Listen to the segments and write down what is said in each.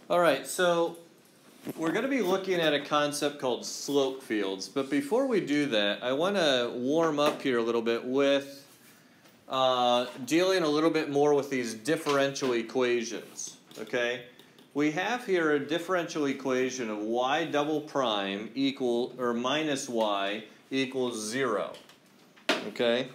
All right, so we're going to be looking at a concept called slope fields. But before we do that, I want to warm up here a little bit with dealing a little bit more with these differential equations. Okay? We have here a differential equation of y double prime equal or minus y equals 0. Okay?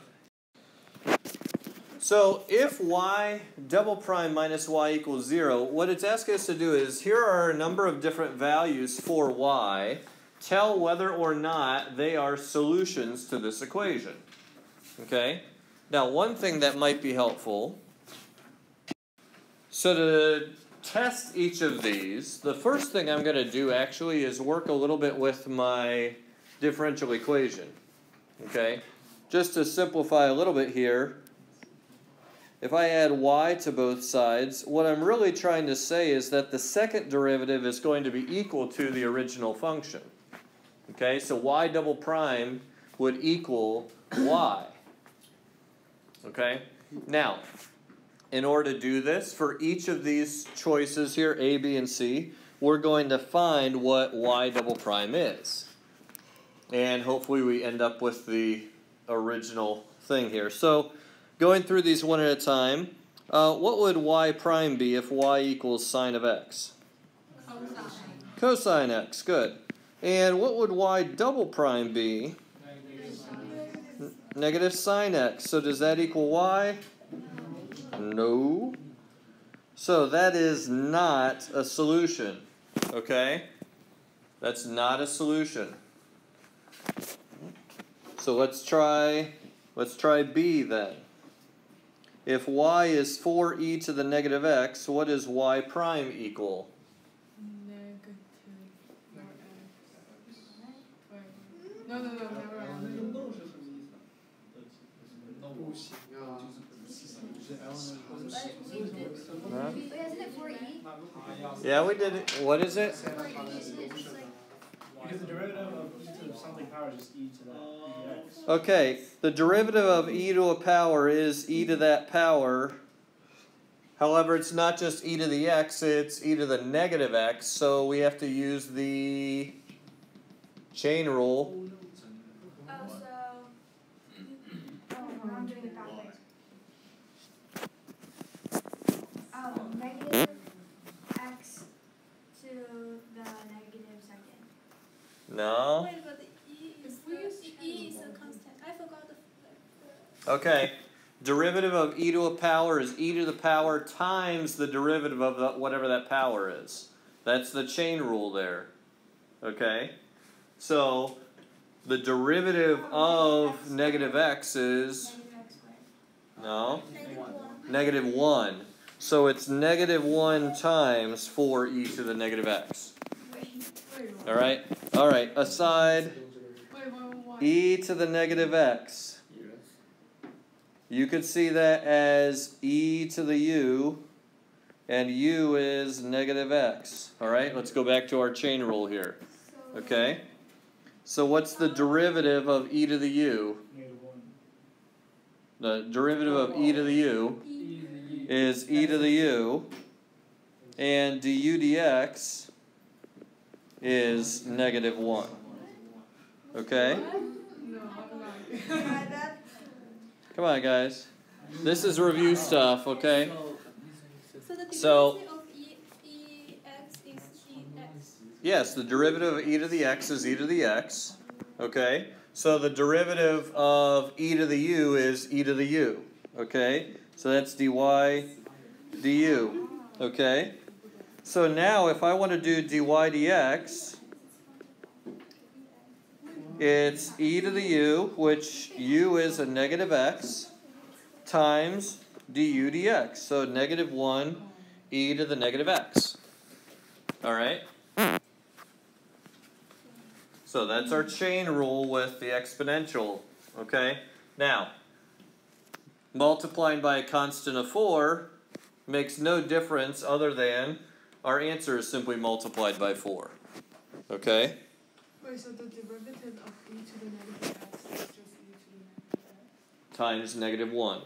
So if y double prime minus y equals 0, what it's asking us to do is, here are a number of different values for y. Tell whether or not they are solutions to this equation. Okay? Now, one thing that might be helpful, so to test each of these, the first thing I'm going to do actually is work a little bit with my differential equation. Okay? Just to simplify a little bit here, if I add y to both sides, what I'm really trying to say is that the second derivative is going to be equal to the original function. Okay, so y double prime would equal y. Okay, now, in order to do this, for each of these choices here, A, B, and C, we're going to find what y double prime is. And hopefully we end up with the original thing here. So, going through these one at a time, what would y prime be if y equals sine of x? Cosine. Cosine x, good. And what would y double prime be? Negative sine x. So does that equal y? No. So that is not a solution. Okay? That's not a solution. So let's try B then. If y is 4e to the negative x, what does y prime equal? Negative 4x. No, never mind. Huh? Wait, isn't it 4e? Yeah, we did it. What is it? 4e, isn't it just like... Because the derivative of e to something power is just e to that x. Okay, the derivative of e to a power is e to that power. However, it's not just e to the x, it's e to the negative x, so we have to use the chain rule. Oh, so... Oh, I'm doing it backwards. Negative x to the negative second. No? Wait, but e is a constant. I forgot the... Okay. Derivative of e to a power is e to the power times the derivative of whatever that power is. That's the chain rule there. Okay? So, the derivative of negative x is... Negative x squared. No? Negative 1. Negative 1. So it's negative 1 times 4e to the negative x. Alright? Alright, aside e to the negative x. You could see that as e to the u, and u is negative x. Alright, let's go back to our chain rule here. Okay? So what's the derivative of e to the u? The derivative of e to the u is e to the u, and du dx is negative 1. Okay? Come on, guys. This is review stuff, okay? So the derivative of ex is ex. Yes, the derivative of e to the x is e to the x. Okay? So the derivative of e to the u is e to the u. Okay? So that's dy du. Okay? So now if I want to do dy dx, it's e to the u, which u is a negative x, times du dx. So negative 1 e to the negative x. Alright? So that's our chain rule with the exponential. Okay? Now, multiplying by a constant of 4 makes no difference other than our answer is simply multiplied by 4. Okay? Wait, so the derivative of e to the negative x is just e to the negative x? Times negative 1.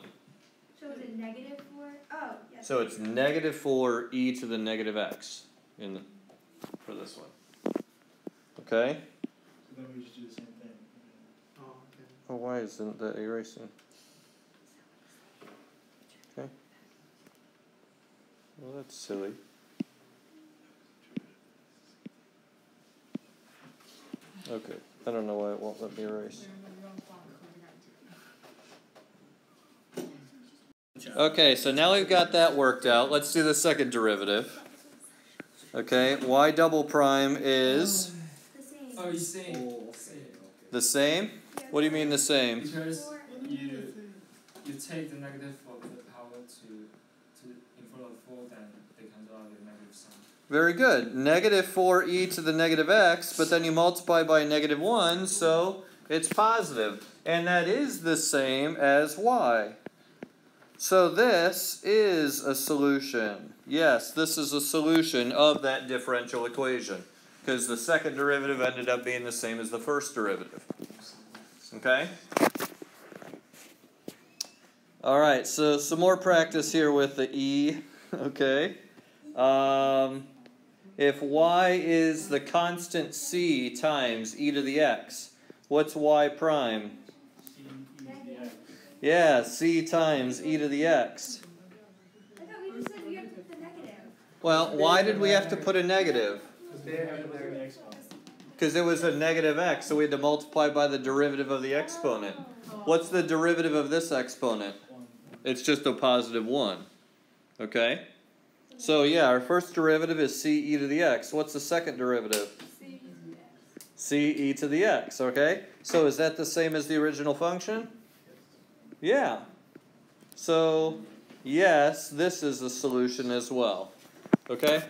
So is it negative 4? Oh, yes. So it's negative 4 e to the negative x. for this one. Okay? So then we just do the same thing. Oh, okay. Oh, why isn't that erasing? Okay. Well, that's silly. Okay, I don't know why it won't let me erase. Okay, so now we've got that worked out. Let's do the second derivative. Okay, y double prime is The same. Oh, he's saying the same? What do you mean the same? because Four. you take the negative of the power to in front of 4, then they cancel out the negative sign. Very good. Negative 4e to the negative x, but then you multiply by negative 1, so it's positive. And that is the same as y. So this is a solution. Yes, this is a solution of that differential equation, because the second derivative ended up being the same as the first derivative. Okay? Alright, so some more practice here with the e. Okay? If y is the constant c times e to the x, what's y prime? C, E, the X. Yeah, c times e to the x. I thought we just said we have to put the negative. Well, why did we have to put a negative? Because they have to look at the exponent. Because it was a negative x, so we had to multiply by the derivative of the exponent. What's the derivative of this exponent? 1. It's just a positive 1. Okay? So yeah, our first derivative is c e to the x. What's the second derivative? C e to the x, okay? So is that the same as the original function? Yeah. So, yes, this is a solution as well. Okay?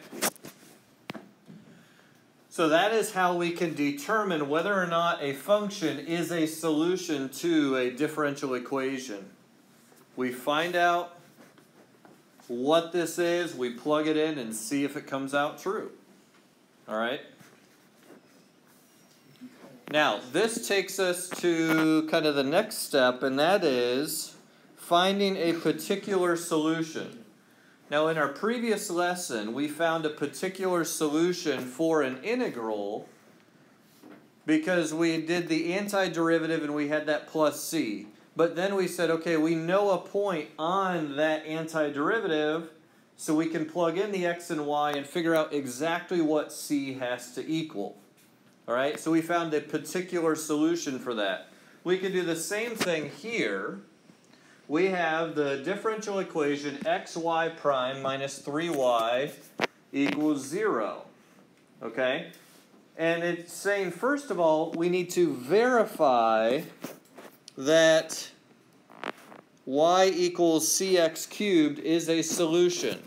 So that is how we can determine whether or not a function is a solution to a differential equation. We find out what this is, we plug it in and see if it comes out true. Alright? Now, this takes us to kind of the next step, and that is finding a particular solution. Now, in our previous lesson, we found a particular solution for an integral because we did the antiderivative and we had that plus c. But then we said, okay, we know a point on that antiderivative, so we can plug in the x and y and figure out exactly what c has to equal. Alright, so we found a particular solution for that. We can do the same thing here. We have the differential equation xy prime minus 3y equals 0. Okay? And it's saying, first of all, we need to verify that y equals cx cubed is a solution.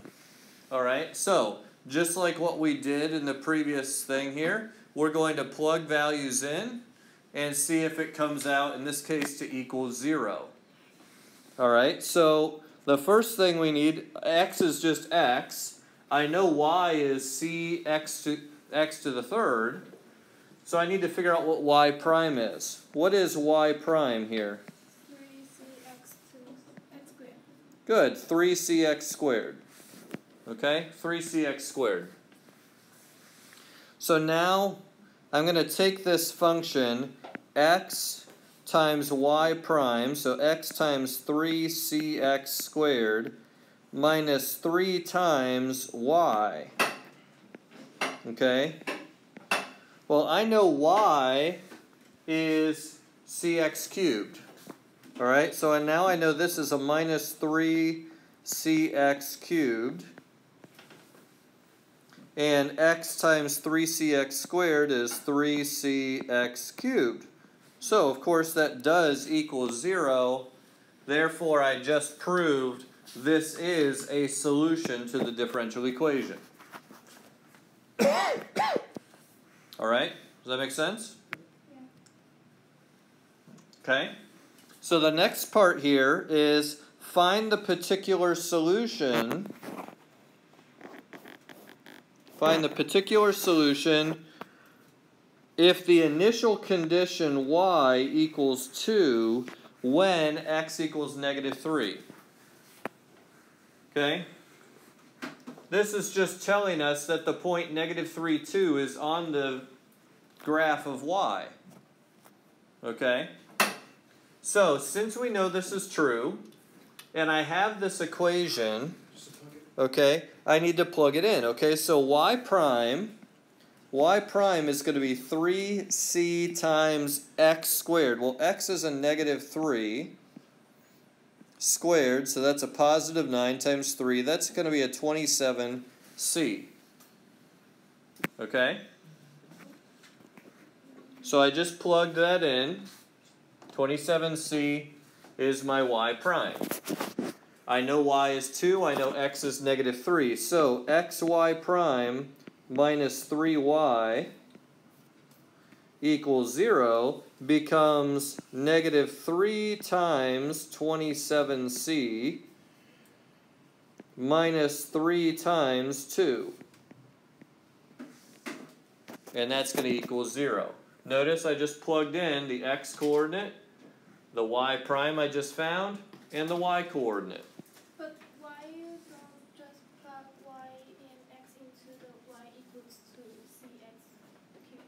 Alright, so just like what we did in the previous thing here, we're going to plug values in and see if it comes out, in this case, to equal 0. Alright, so the first thing we need, x is just x. I know y is x to the third. So I need to figure out what y prime is. What is y prime here? 3cx to x squared. Good, 3cx squared. Okay, 3cx squared. So now I'm going to take this function x times y prime, so x times 3cx squared minus 3 times y. Okay? Well, I know y is cx cubed. Alright, so now I know this is a minus 3cx cubed. And x times 3cx squared is 3cx cubed. So, of course, that does equal 0. Therefore, I just proved this is a solution to the differential equation. Alright, does that make sense? Yeah. Okay. So the next part here is find the particular solution. Find the particular solution if the initial condition y equals 2 when x equals negative 3. Okay? this is just telling us that the point negative 3, 2 is on the graph of y. Okay? So, since we know this is true, and I have this equation, okay, I need to plug it in. Okay, so y prime is going to be 3c times x squared. Well, x is a negative 3 squared, so that's a positive 9 times 3. That's going to be a 27c. Okay? So I just plugged that in. 27c is my y prime. I know y is 2, I know x is negative 3. So xy prime minus 3y equals 0 becomes negative 3 times 27c minus 3 times 2. And that's going to equal 0. Notice I just plugged in the x coordinate, the y prime I just found, and the y coordinate. But why you don't just plug y and x into the y equals to cx cubed?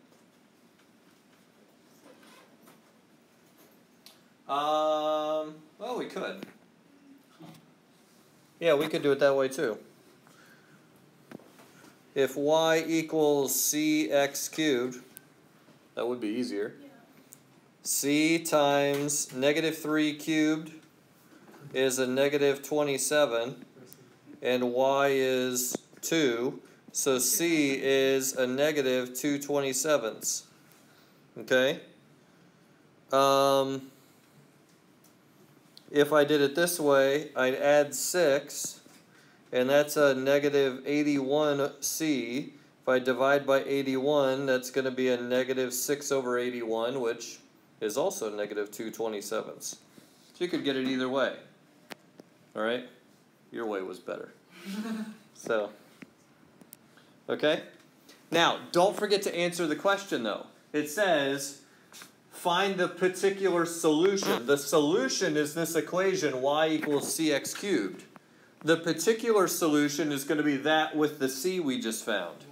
Well, we could. Yeah, we could do it that way too. If y equals cx cubed, that would be easier. Yeah. C times negative 3 cubed is a negative 27, and y is 2, so c is a negative 2/27. Okay? If I did it this way, I'd add 6, and that's a negative 81c. If I divide by 81, that's going to be a negative 6/81, which is also negative 2/27. So you could get it either way. Alright? Your way was better. So, okay? Now, don't forget to answer the question though. It says, find the particular solution. The solution is this equation, y equals cx cubed. The particular solution is going to be that with the c we just found.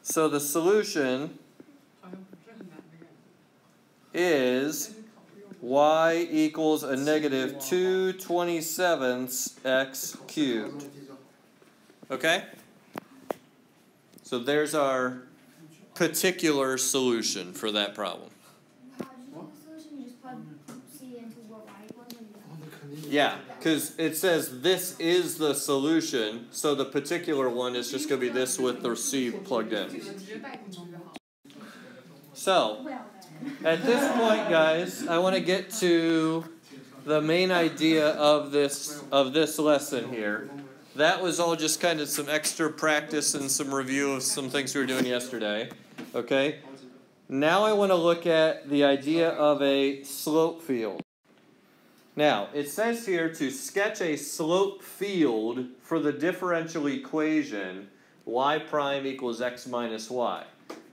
So the solution is y equals a negative 2/27 x cubed. Okay? So there's our particular solution for that problem. How did you do the solution? You just plug C into what y equals and you Yeah, because it says this is the solution, so the particular one is just going to be this with the c plugged in. So, at this point, guys, I want to get to the main idea of this lesson here. That was all just kind of some extra practice and some review of some things we were doing yesterday. Okay? Now I want to look at the idea of a slope field. Now, it says here to sketch a slope field for the differential equation y prime equals x minus y.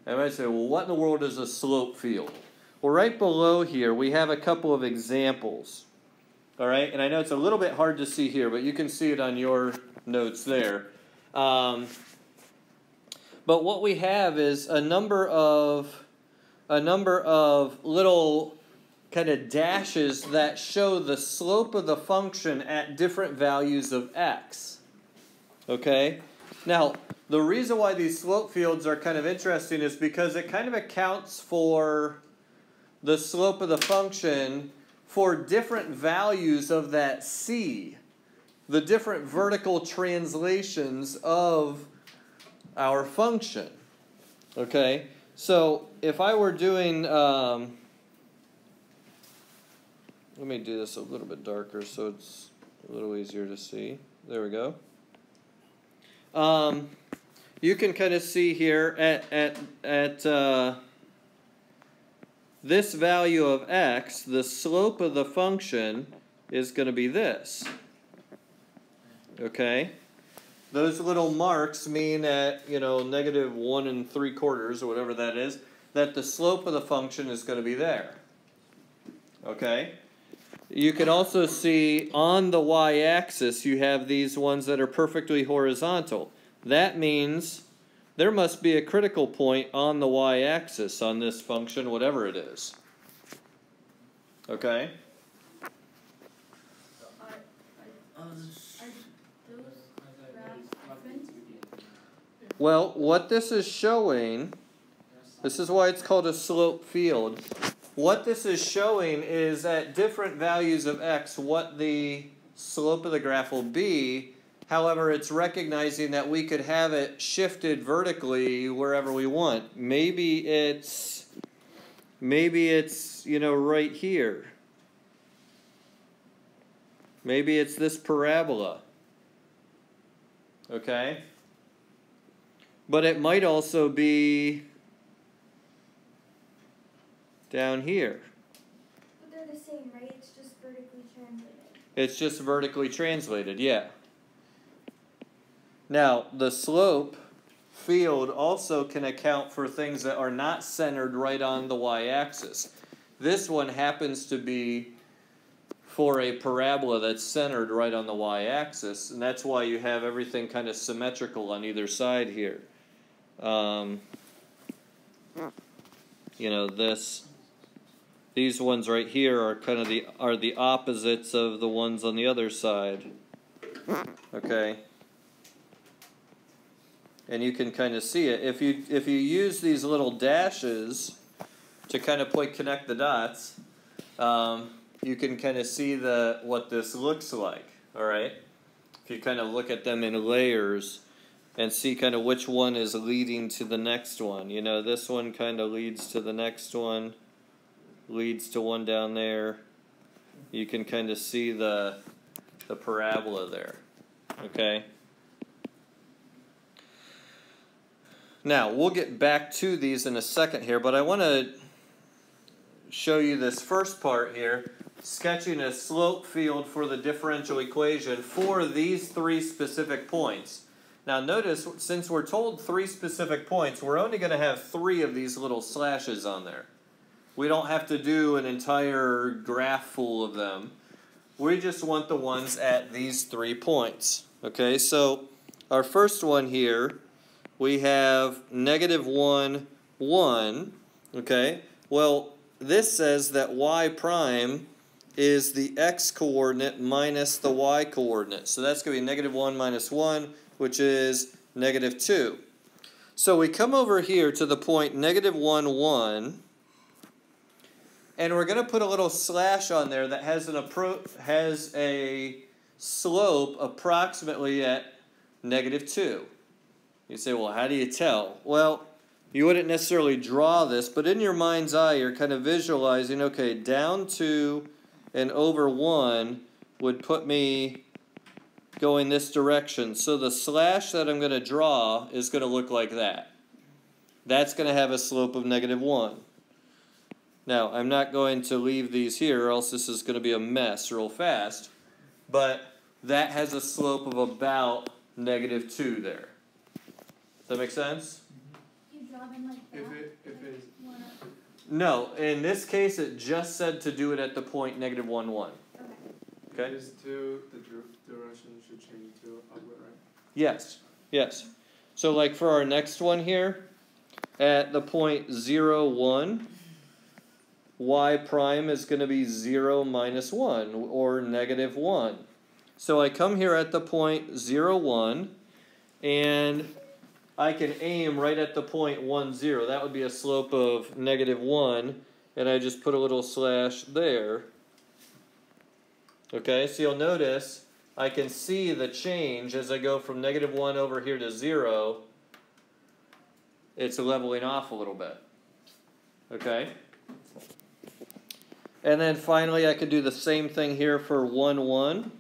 I might say, well, what in the world is a slope field? Well, right below here, we have a couple of examples. All right, and I know it's a little bit hard to see here, but you can see it on your notes there. But what we have is a number of little kind of dashes that show the slope of the function at different values of x. Okay? Now, the reason why these slope fields are kind of interesting is because it kind of accounts for the slope of the function for different values of that c, the different vertical translations of our function. Okay? So, if I were doing, let me do this a little bit darker so it's a little easier to see. There we go. You can kind of see here at this value of x, the slope of the function is going to be this. Okay? Those little marks mean at, negative 1 3/4 or whatever that is, that the slope of the function is going to be there. Okay? you can also see on the y-axis you have these ones that are perfectly horizontal. That means there must be a critical point on the y-axis on this function, whatever it is. Okay? So are those graphs different? Well, what this is showing, this is why it's called a slope field. What this is showing is at different values of x what the slope of the graph will be. However, it's recognizing that we could have it shifted vertically wherever we want. Maybe it's right here. Maybe it's this parabola. Okay? But it might also be down here. But they're the same, right? It's just vertically translated. It's just vertically translated, yeah. Now, the slope field also can account for things that are not centered right on the y-axis. This one happens to be for a parabola that's centered right on the y-axis, and that's why you have everything kind of symmetrical on either side here. These ones right here are kind of the opposites of the ones on the other side. Okay. And you can kind of see it. If you use these little dashes to kind of connect the dots, you can kind of see what this looks like. All right. If you kind of look at them in layers and see kind of which one is leading to the next one. You know, this one kind of leads to the next one, leads to one down there. You can kind of see the parabola there. Okay. Now, we'll get back to these in a second here, but I want to show you this first part here, sketching a slope field for the differential equation for these three specific points. Now notice, since we're told three specific points, we're only going to have three of these little slashes on there. We don't have to do an entire graph full of them. We just want the ones at these 3 points. Okay, so our first one here, we have -1, 1. Okay, well, this says that y prime is the x-coordinate minus the y-coordinate. So that's going to be -1 minus 1, which is -2. So we come over here to the point -1, 1, and we're going to put a little slash on there that has a slope approximately at -2. You say, well, how do you tell? Well, you wouldn't necessarily draw this, but in your mind's eye, you're kind of visualizing, okay, down 2 and over 1 would put me going this direction. So the slash that I'm going to draw is going to look like that. That's going to have a slope of -1. Now, I'm not going to leave these here, or else this is going to be a mess real fast. But that has a slope of about -2 there. Does that make sense? You draw them like that? If it is No, in this case, it just said to do it at the point -1, 1. Okay? Is to the direction should change to upward, right? Yes, yes. So like for our next one here, at the point 0, 1, y prime is going to be 0 minus 1, or -1. So I come here at the point 0, 1, and I can aim right at the point 1, 0. That would be a slope of -1, and I just put a little slash there. Okay, so you'll notice I can see the change as I go from -1 over here to 0. It's leveling off a little bit. Okay? And then finally I could do the same thing here for 1, 1.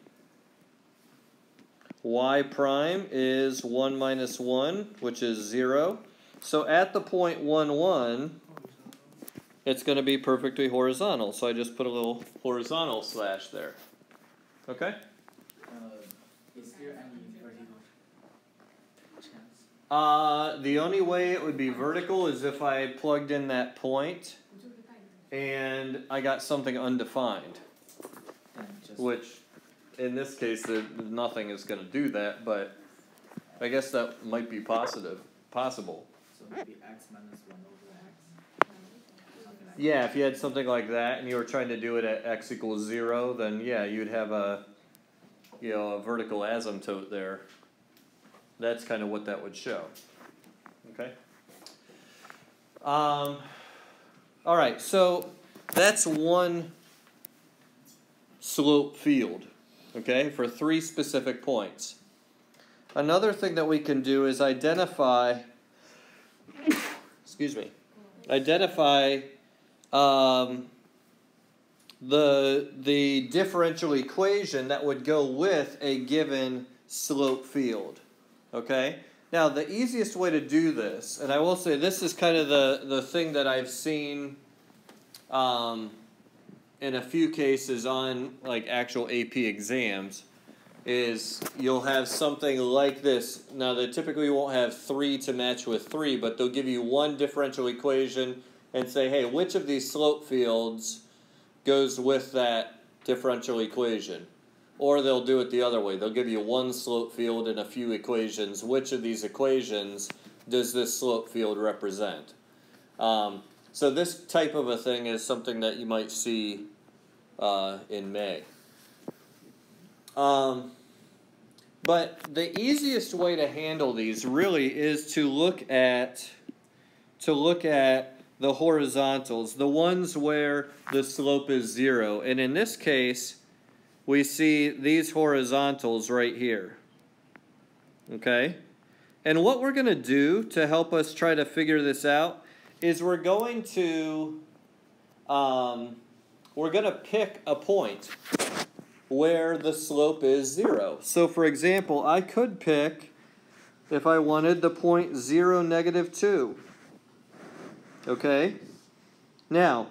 Y prime is 1 minus 1, which is 0. So at the point 1, 1, it's going to be perfectly horizontal. So I just put a little horizontal slash there. Okay? Is there any vertical chance? The only way it would be vertical is if I plugged in that point and I got something undefined. which in this case nothing is going to do that, but I guess that might be possible. So maybe x minus 1 over x. Something like Yeah, if you had something like that and you were trying to do it at x equals 0, then yeah, you'd have a vertical asymptote there. That's kind of what that would show. Okay. All right, so that's one slope field, okay, for 3 specific points. Another thing that we can do is identify the differential equation that would go with a given slope field. Okay? Now, the easiest way to do this, and I will say this is kind of the thing that I've seen in a few cases on like actual AP exams, is you'll have something like this. Now, they typically won't have 3 to match with 3, but they'll give you one differential equation and say, hey, which of these slope fields goes with that differential equation? Or they'll do it the other way. They'll give you one slope field and a few equations. Which of these equations does this slope field represent? So this type of a thing is something that you might see in May. But the easiest way to handle these really is to look at the horizontals, the ones where the slope is 0. And in this case, we see these horizontals right here. Okay? And what we're going to do to help us try to figure this out is we're going to pick a point where the slope is 0. So for example, I could pick, if I wanted, the point 0, -2. Okay? Now,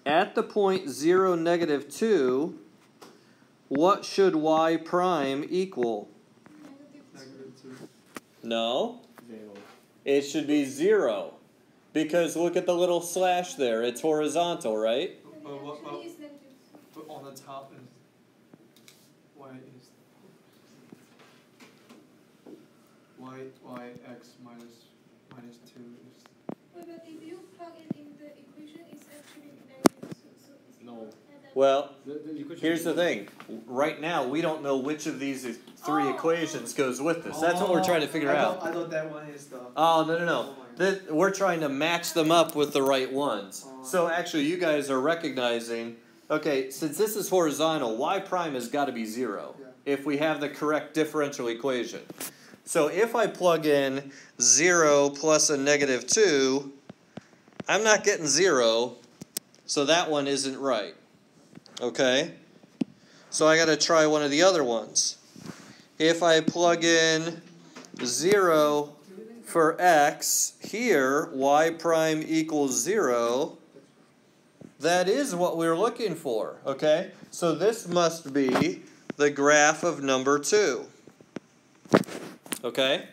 at the point 0, -2, what should y prime equal? -2. No. 0. It should be 0. Because look at the little slash there. It's horizontal, right? But on the top is y x minus 2 is. Wait, but if you plug it in the equation, it's actually negative. So it's No. not- Well, The equation here's the thing. Right now, we don't know which of these 3 equations goes with this. That's what we're trying to figure out. I thought that one is the. Oh, no. We're trying to match them up with the right ones. So actually, you guys are recognizing, okay, since this is horizontal, y prime has got to be 0 if we have the correct differential equation. So if I plug in 0 plus a -2, I'm not getting 0, so that one isn't right. Okay? So I got to try one of the other ones. If I plug in 0 for x, here, y prime equals 0, that is what we're looking for. Okay? So this must be the graph of number 2. Okay?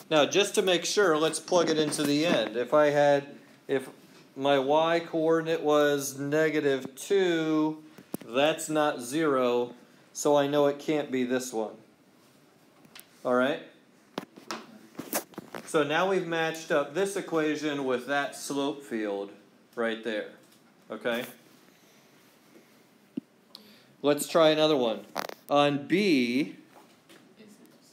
Now, just to make sure, let's plug it into the end. If my y coordinate was -2, that's not 0, so I know it can't be this one. All right? So now we've matched up this equation with that slope field right there. Okay? Let's try another one. On B,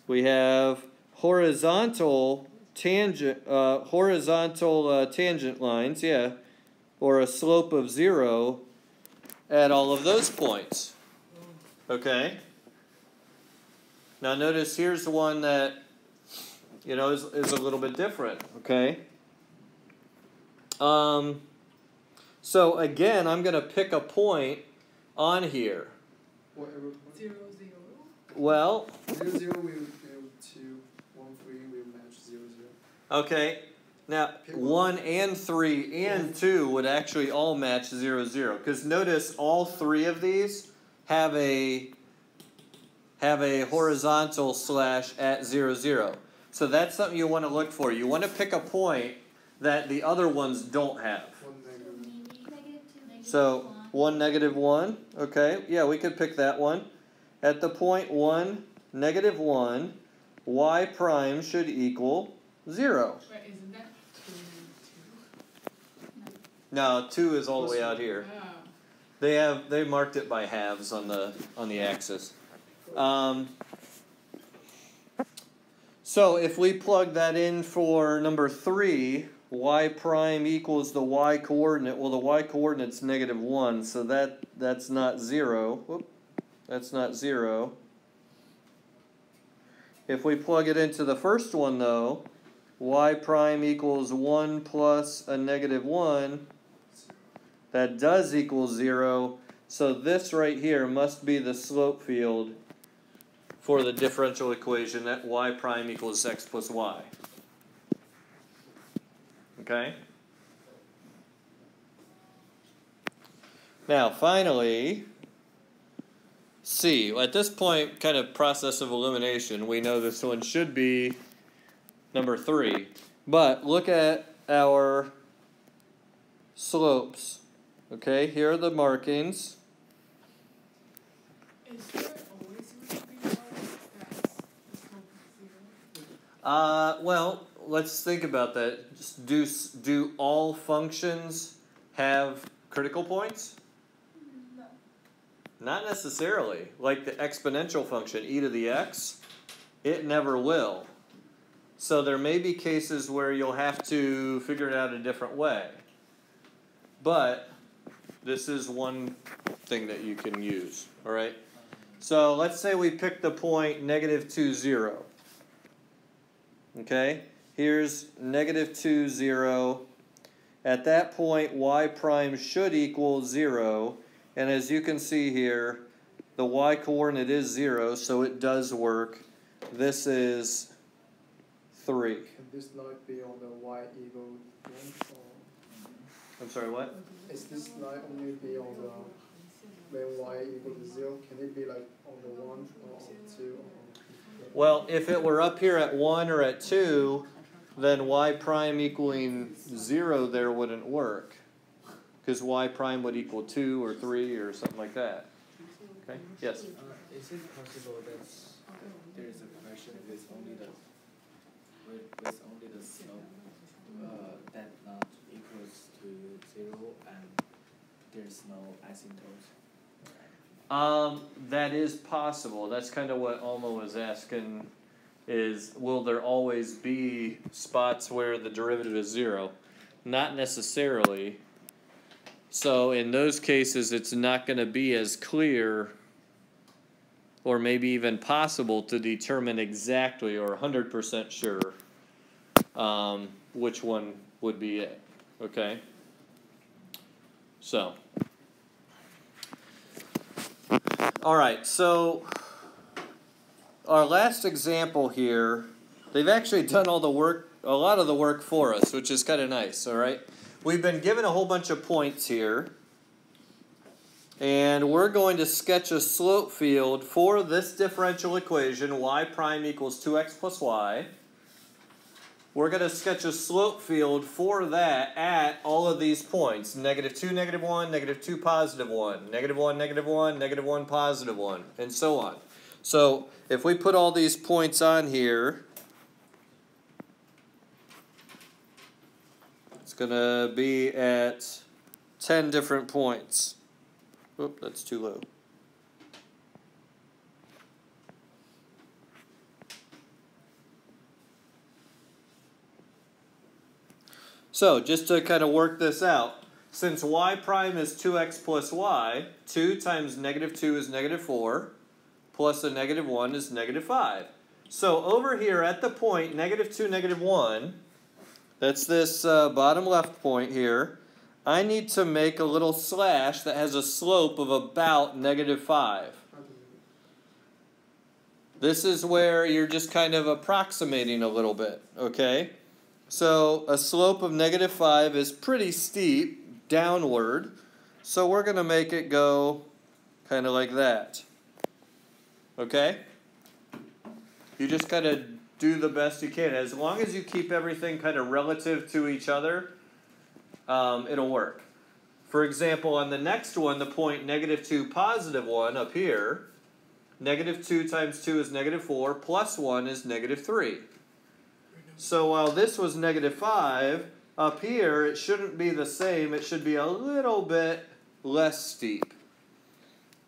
we have horizontal tangent lines, or a slope of 0 at all of those points. Okay? Now notice here's one that is a little bit different. Okay? So again, I'm going to pick a point on here. Whatever. 0, 0. Well, 0, 0 will 2, 1, 3 will match 0, 0. okay. Now, 1 and 3 and 2 would actually all match 0, 0. Because notice all 3 of these have a horizontal slash at 0, 0. So that's something you want to look for. You want to pick a point that the other ones don't have. One negative. -2, So 1, negative 1. Okay, yeah, we could pick that one. At the point 1, negative 1, y prime should equal 0. Wait, isn't that 2 and 2? No, 2 is all the way out here. Oh. They marked it by halves on the axis. So if we plug that in for number 3, y prime equals the y coordinate. Well, the y coordinate's negative 1, so that's not 0. Whoop, that's not 0. If we plug it into the first one, though, y prime equals 1 plus a negative 1, that does equal 0. So this right here must be the slope field for the differential equation that y prime equals x plus y. Okay? Now, finally, C. At this point, kind of process of elimination, we know this one should be number 3. But look at our slopes. Okay, here are the markings. Is there always going to be one that's the slope of 0? Well, let's think about that. Just do all functions have critical points? No. Not necessarily. Like the exponential function, e to the x, it never will. So there may be cases where you'll have to figure it out a different way. But this is one thing that you can use, all right? So let's say we pick the point negative 2, 0. Okay? Here's negative 2, 0. At that point, y prime should equal 0. And as you can see here, the y coordinate is 0, so it does work. This is 3. Can this line be on the y equal 1? Or I'm sorry, what? is this line only be on the when y equal to 0? Can it be like on the 1 or on 2? Or Well, if it were up here at 1 or at 2, then y prime equaling 0 there wouldn't work. Because y prime would equal 2 or 3 or something like that. Okay? Yes? Is it possible that there is a question with only the slope that not equals to 0 and there's no asymptote? That is possible. That's kind of what Alma was asking, is will there always be spots where the derivative is 0? Not necessarily. So in those cases, it's not going to be as clear or maybe even possible to determine exactly or 100% sure which one would be it. Okay? So. All right, so our last example here, they've actually done all the work, a lot of the work for us, which is kind of nice, all right? We've been given a whole bunch of points here, and we're going to sketch a slope field for this differential equation, y prime equals 2x plus y. We're going to sketch a slope field for that at all of these points, negative 2, negative 1, negative 2, positive 1, negative 1, negative 1, negative 1, positive 1, and so on. So if we put all these points on here, it's going to be at 10 different points. Oop, that's too low. So just to kind of work this out, since y prime is 2x plus y, 2 times negative 2 is negative 4, plus a negative 1 is negative 5. So over here at the point negative 2, negative 1, that's this bottom left point here, I need to make a little slash that has a slope of about negative 5. This is where you're just kind of approximating a little bit, okay? So a slope of negative 5 is pretty steep downward, so we're going to make it go kind of like that. Okay? You just kind of do the best you can. As long as you keep everything kind of relative to each other, it'll work. For example, on the next one, the point -2, +1 up here, -2 times 2 is -4, plus 1 is -3. So while this was -5, up here it shouldn't be the same, it should be a little bit less steep.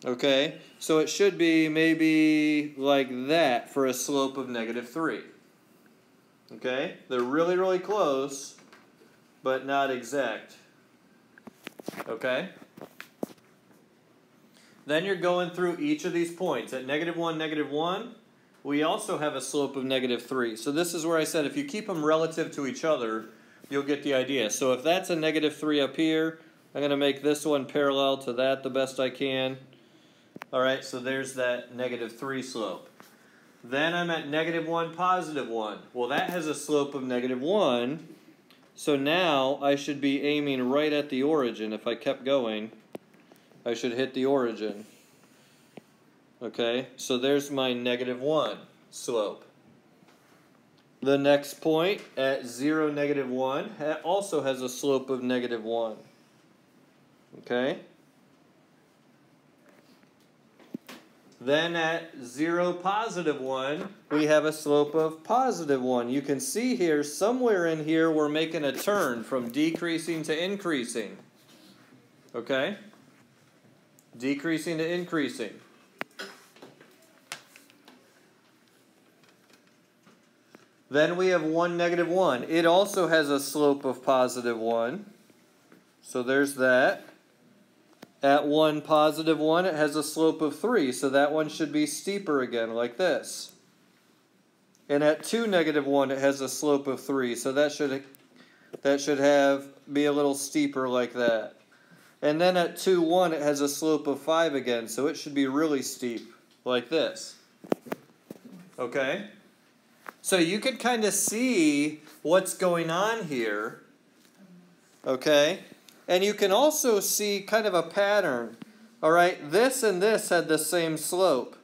Okay, so it should be maybe like that for a slope of -3. Okay, they're really, really close, but not exact. Okay? Then you're going through each of these points. At -1, -1, we also have a slope of -3. So this is where I said if you keep them relative to each other, you'll get the idea. So if that's a -3 up here, I'm going to make this one parallel to that the best I can. Alright, so there's that -3 slope. Then I'm at -1, +1. Well, that has a slope of -1. So now I should be aiming right at the origin. If I kept going, I should hit the origin. Okay, so there's my -1 slope. The next point at 0, -1 also has a slope of -1. Okay? Then at 0, +1, we have a slope of +1. You can see here, somewhere in here, we're making a turn from decreasing to increasing. Okay? Decreasing to increasing. Then we have 1, -1. It also has a slope of +1. So there's that. At 1, +1, it has a slope of 3, so that one should be steeper again, like this. And at 2, -1, it has a slope of 3, so that should be a little steeper like that. And then at 2, 1, it has a slope of 5 again, so it should be really steep, like this. Okay? So you can kind of see what's going on here. Okay? And you can also see kind of a pattern. All right, this and this had the same slope.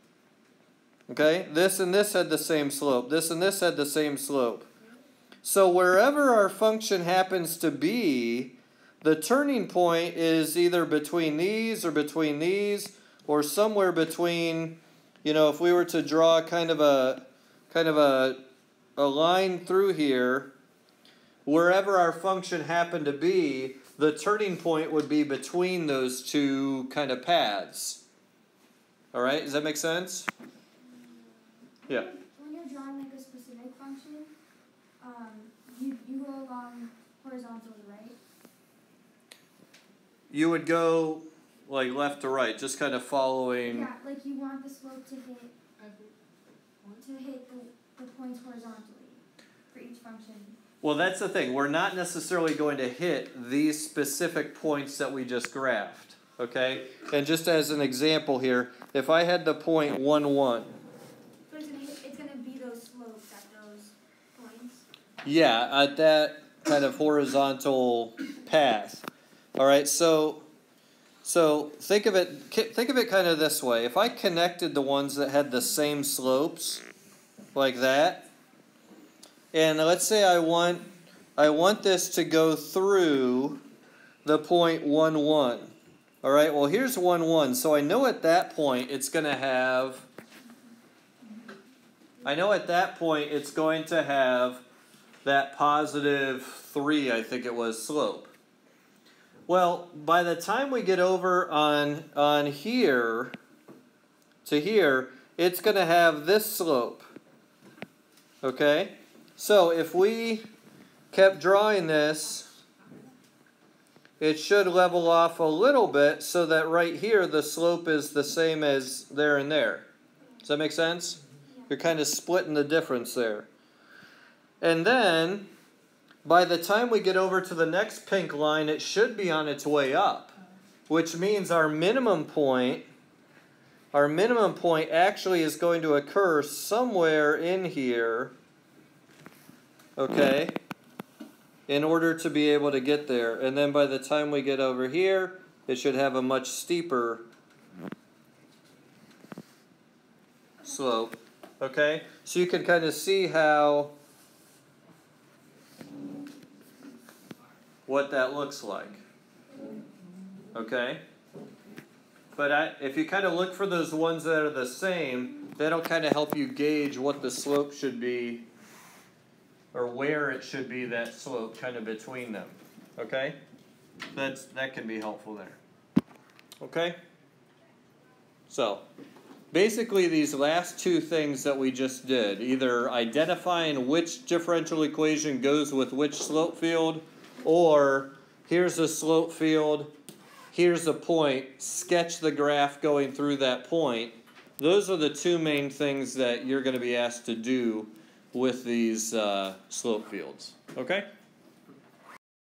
Okay, this and this had the same slope. This and this had the same slope. So wherever our function happens to be, the turning point is either between these or somewhere between, you know, if we were to draw kind of a line through here, wherever our function happened to be, the turning point would be between those two kind of paths. All right, does that make sense? Yeah. When you're drawing like a specific function, you go along horizontally, right? You would go like left to right, just kind of following. Yeah, like you want the slope to hit the points horizontally for each function. Well, that's the thing. We're not necessarily going to hit these specific points that we just graphed. Okay? And just as an example here, if I had the point 1, 1. So it's going to be those slopes at those points? Yeah, at that kind of horizontal path. All right, so think of it kind of this way. If I connected the ones that had the same slopes like that, and let's say I want this to go through the point 1, 1. All right, well, here's 1, 1. So I know at that point it's going to have that +3, I think it was, slope. Well, by the time we get over on here to here, it's going to have this slope. Okay? So if we kept drawing this, it should level off a little bit so that right here the slope is the same as there and there. Does that make sense? You're kind of splitting the difference there. And then, by the time we get over to the next pink line, it should be on its way up, which means our minimum point actually is going to occur somewhere in here, okay, in order to be able to get there. And then by the time we get over here, it should have a much steeper slope, okay? So you can kind of see what that looks like. Okay? But if you kind of look for those ones that are the same, that'll kind of help you gauge what the slope should be, or where it should be, that slope kind of between them. Okay? That can be helpful there. Okay? So, basically these last two things that we just did, either identifying which differential equation goes with which slope field, or here's a slope field, here's a point, sketch the graph going through that point. Those are the two main things that you're going to be asked to do with these slope fields. Okay?